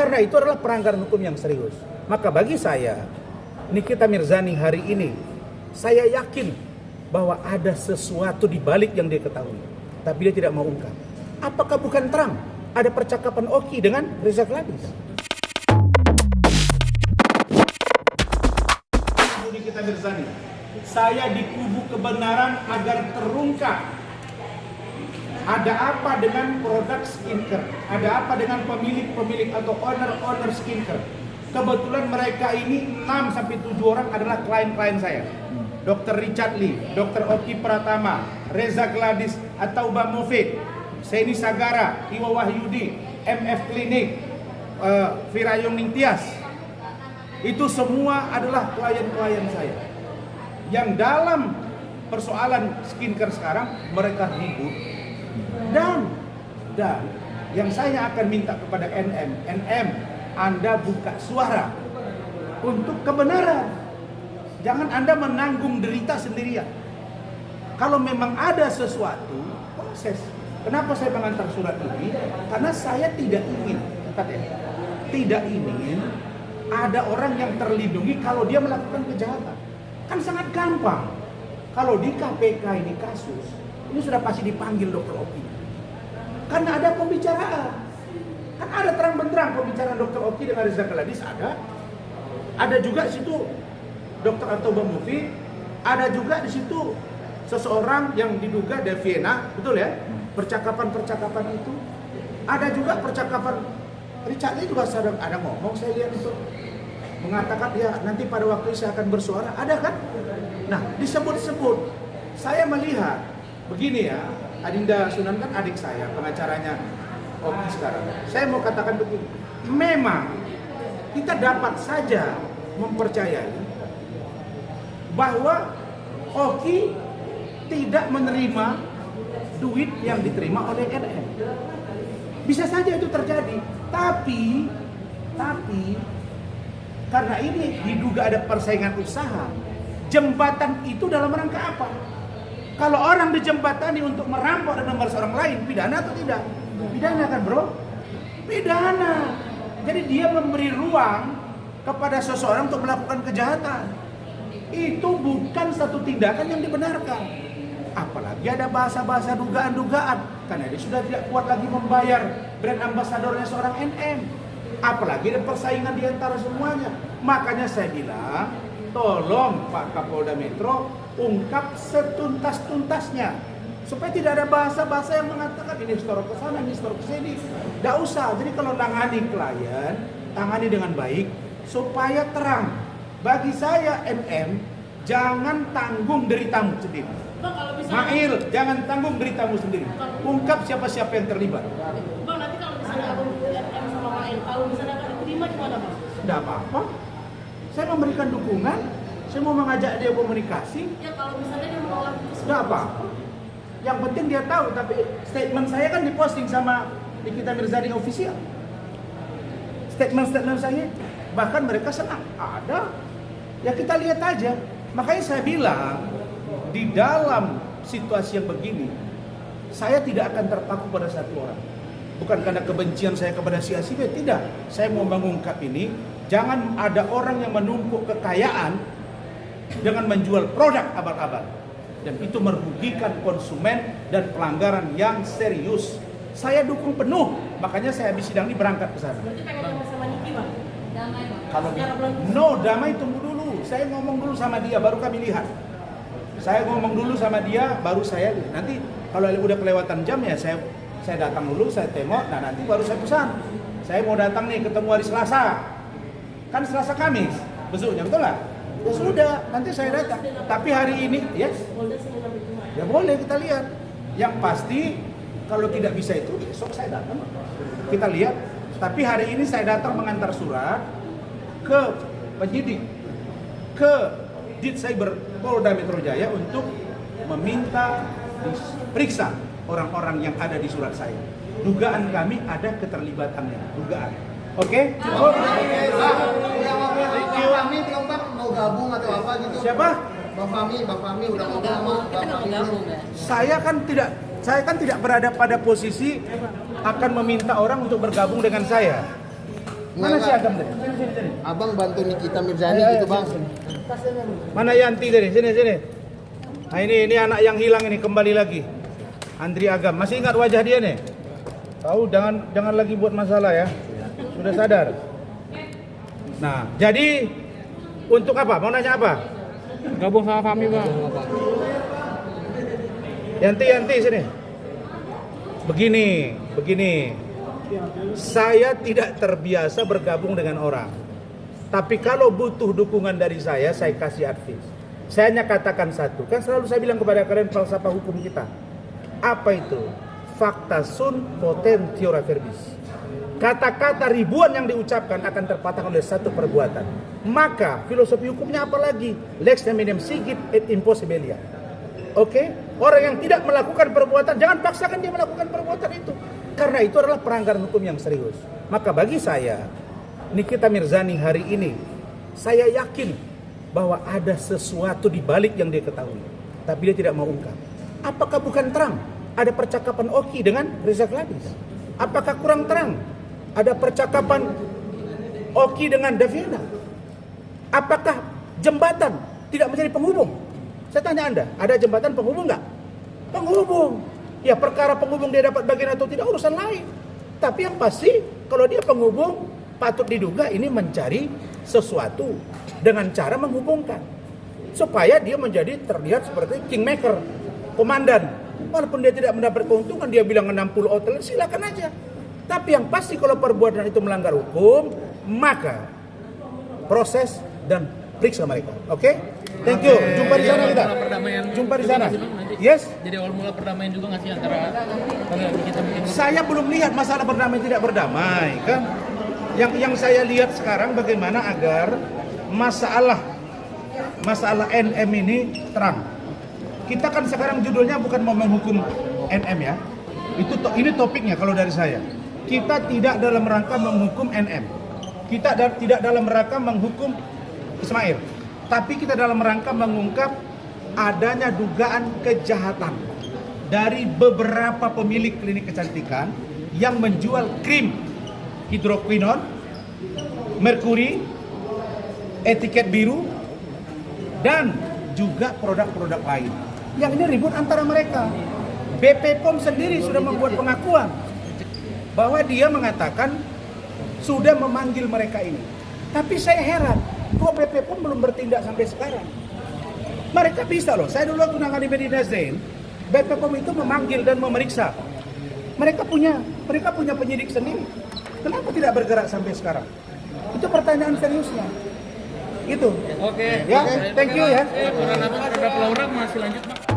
karena itu adalah pelanggaran hukum yang serius. Maka bagi saya, Nikita Mirzani hari ini, saya yakin bahwa ada sesuatu di balik yang dia ketahui, tapi dia tidak mau ungkap. Apakah bukan Trump? Ada percakapan Oki dengan Reza Gladys. Nikita Mirzani, saya di kubu kebenaran agar terungkap. Ada apa dengan produk skincare? Ada apa dengan pemilik-pemilik atau owner skincare? Kebetulan mereka ini 6 sampai 7 orang adalah klien-klien saya. Dr. Richard Lee, Dr. Oki Pratama, Reza Gladys atau Bang Mufid, Seni Sagara, Iwa Wahyudi, MF Klinik, Firayong Ningtyas. Itu semua adalah klien-klien saya. Yang dalam persoalan skincare sekarang mereka ribut. Dan yang saya akan minta kepada NM, Anda buka suara untuk kebenaran. Jangan Anda menanggung derita sendirian. Kalau memang ada sesuatu, proses. Kenapa saya mengantar surat ini? Karena saya tidak ingin, tidak ingin ada orang yang terlindungi kalau dia melakukan kejahatan. Kan sangat gampang. Kalau di KPK ini kasus, ini sudah pasti dipanggil Dr. Oki. Karena ada pembicaraan. Kan ada terang benderang pembicaraan Dr. Oki dengan Reza Gladys ada. Ada juga di situ Dr. Atoba Mufi, ada juga di situ seseorang yang diduga Deviena, betul ya? Percakapan-percakapan itu. Ada juga percakapan Richard Lee juga sedang ada ngomong, saya lihat itu mengatakan ya nanti pada waktu saya akan bersuara, ada kan? Nah, disebut-sebut. Saya melihat begini ya, Adinda Sunan kan adik saya, pengacaranya Oki sekarang. Saya mau katakan begini, memang kita dapat saja mempercayai bahwa Oki tidak menerima duit yang diterima oleh NM. Bisa saja itu terjadi, tapi karena ini diduga ada persaingan usaha, jembatan itu dalam rangka apa? Kalau orang dijembatani untuk merampok dan memeras orang lain, pidana atau tidak? Pidana kan bro? Pidana. Jadi dia memberi ruang kepada seseorang untuk melakukan kejahatan. Itu bukan satu tindakan yang dibenarkan. Apalagi ada bahasa-bahasa dugaan-dugaan. Karena dia sudah tidak kuat lagi membayar brand ambasadornya seorang NM. Apalagi ada persaingan di antara semuanya. Makanya saya bilang, tolong Pak Kapolda Metro ungkap setuntas-tuntasnya. Supaya tidak ada bahasa-bahasa yang mengatakan ini store ke sana, ini store ke sini. Tidak usah. Jadi kalau tangani klien, tangani dengan baik supaya terang. Bagi saya NM, jangan tanggung deritamu sendiri. Bang, kalau misalnya, Mail, jangan tanggung deritamu sendiri. Ungkap siapa-siapa yang terlibat. Bang, nanti kalau misalnya abang NM sama Mail, kalau misalnya akan diterima gimana bang? Tidak apa-apa. Saya memberikan dukungan. Saya mau mengajak dia komunikasi. Ya kalau misalnya dia menolak itu Tidak apa-apa. Yang penting dia tahu. Tapi statement saya kan diposting sama Nikita Mirzani official. Statement saya, bahkan mereka senang. Ada. Ya kita lihat aja. Makanya saya bilang, di dalam situasi yang begini, saya tidak akan terpaku pada satu orang. Bukan karena kebencian saya kepada si A, si B, tidak. Saya mau mengungkap ini, jangan ada orang yang menumpuk kekayaan dengan menjual produk abal-abal. Dan itu merugikan konsumen dan pelanggaran yang serius. Saya dukung penuh, makanya saya habis sidang ini berangkat ke sana. berarti pengen damai sama Niki bang? Damai bang? Kalau Secara bulan no, damai tunggu dulu. Saya ngomong dulu sama dia, baru kami lihat. Saya ngomong dulu sama dia, baru saya lihat. Nanti kalau udah kelewatan jam ya saya datang dulu, saya tengok. Nah nanti baru saya pesan. Saya mau datang nih ketemu hari Selasa. Kan Selasa Kamis besoknya, betul nggak? Ya sudah, nanti saya datang. Tapi hari ini, yes, Polda Senin sampai Jumat. ya boleh kita lihat. Yang pasti kalau tidak bisa itu besok saya datang. Kita lihat. Tapi hari ini saya datang mengantar surat ke penyidik, ke Ditcyber Polda Metro Jaya untuk meminta diperiksa orang-orang yang ada di surat saya. Dugaan kami ada keterlibatannya, dugaan. Oke? Cukup? Bang Fahmi belum Bang mau gabung atau apa gitu? Siapa? Bang Fahmi udah mau gabung. Kita nggak mau gabung ya? Saya kan tidak berada pada posisi akan meminta orang untuk bergabung dengan saya. Mana si Enggak. Agam tadi? Sini. Abang bantu Nikita Mirzani Ayo, gitu ayo, bang. sini. Mana Yanti tadi? Sini. Nah ini anak yang hilang ini kembali lagi. Andri Agam. Masih ingat wajah dia nih? Tahu jangan lagi buat masalah ya. Sudah sadar. Nah, jadi untuk apa? Mau nanya apa? Gabung sama Fahmi bang. Yanti sini. Begini. Saya tidak terbiasa bergabung dengan orang. Tapi kalau butuh dukungan dari saya kasih advice. Saya hanya katakan satu. Kan selalu saya bilang kepada kalian falsafah hukum kita. Apa itu? Fakta sunt potentiora verbis. Kata-kata ribuan yang diucapkan akan terpatahkan oleh satu perbuatan. Maka filosofi hukumnya apa lagi? Lex neminem sigit et impossibilia. Oke? Orang yang tidak melakukan perbuatan, jangan paksakan dia melakukan perbuatan itu. Karena itu adalah pelanggaran hukum yang serius. Maka bagi saya, Nikita Mirzani hari ini, saya yakin bahwa ada sesuatu di balik yang dia ketahui. Tapi dia tidak mau ungkap. Apakah bukan terang? Ada percakapan Oki dengan Reza Gladys. Apakah kurang terang? Ada percakapan Oki dengan Daviana. Apakah jembatan tidak menjadi penghubung? Saya tanya Anda, ada jembatan penghubung nggak? Penghubung. Ya perkara penghubung dia dapat bagian atau tidak urusan lain. Tapi yang pasti kalau dia penghubung patut diduga ini mencari sesuatu dengan cara menghubungkan. Supaya dia menjadi terlihat seperti kingmaker, komandan. Walaupun dia tidak mendapat keuntungan, dia bilang 60 hotel, silakan aja. Tapi yang pasti kalau perbuatan itu melanggar hukum, maka proses dan periksa mereka. Oke? Thank you. Jumpa di sana kita. Jumpa di sana. Yes? Jadi awal mula perdamaian juga nggak sih antara kita bikin? Saya belum lihat masalah berdamai tidak berdamai, kan? Yang saya lihat sekarang bagaimana agar masalah NM ini terang. Kita kan sekarang judulnya bukan mau menghukum NM ya. Ini topiknya kalau dari saya. Kita tidak dalam rangka menghukum NM. Kita tidak dalam rangka menghukum Ismail. Tapi kita dalam rangka mengungkap adanya dugaan kejahatan dari beberapa pemilik klinik kecantikan yang menjual krim hidroquinone, merkuri, etiket biru, dan juga produk-produk lain. Yang ini ribut antara mereka. BP POM sendiri sudah membuat pengakuan bahwa dia mengatakan sudah memanggil mereka ini. Tapi saya heran, kok BP POM belum bertindak sampai sekarang? Mereka bisa loh. Saya dulu waktu nangani Medina Zain, BP POM itu memanggil dan memeriksa. Mereka punya penyidik sendiri. Kenapa tidak bergerak sampai sekarang? Itu pertanyaan seriusnya. Itu. Oke. Ya, thank you ya. Laporan apa terhadap Laura masih lanjut, Pak?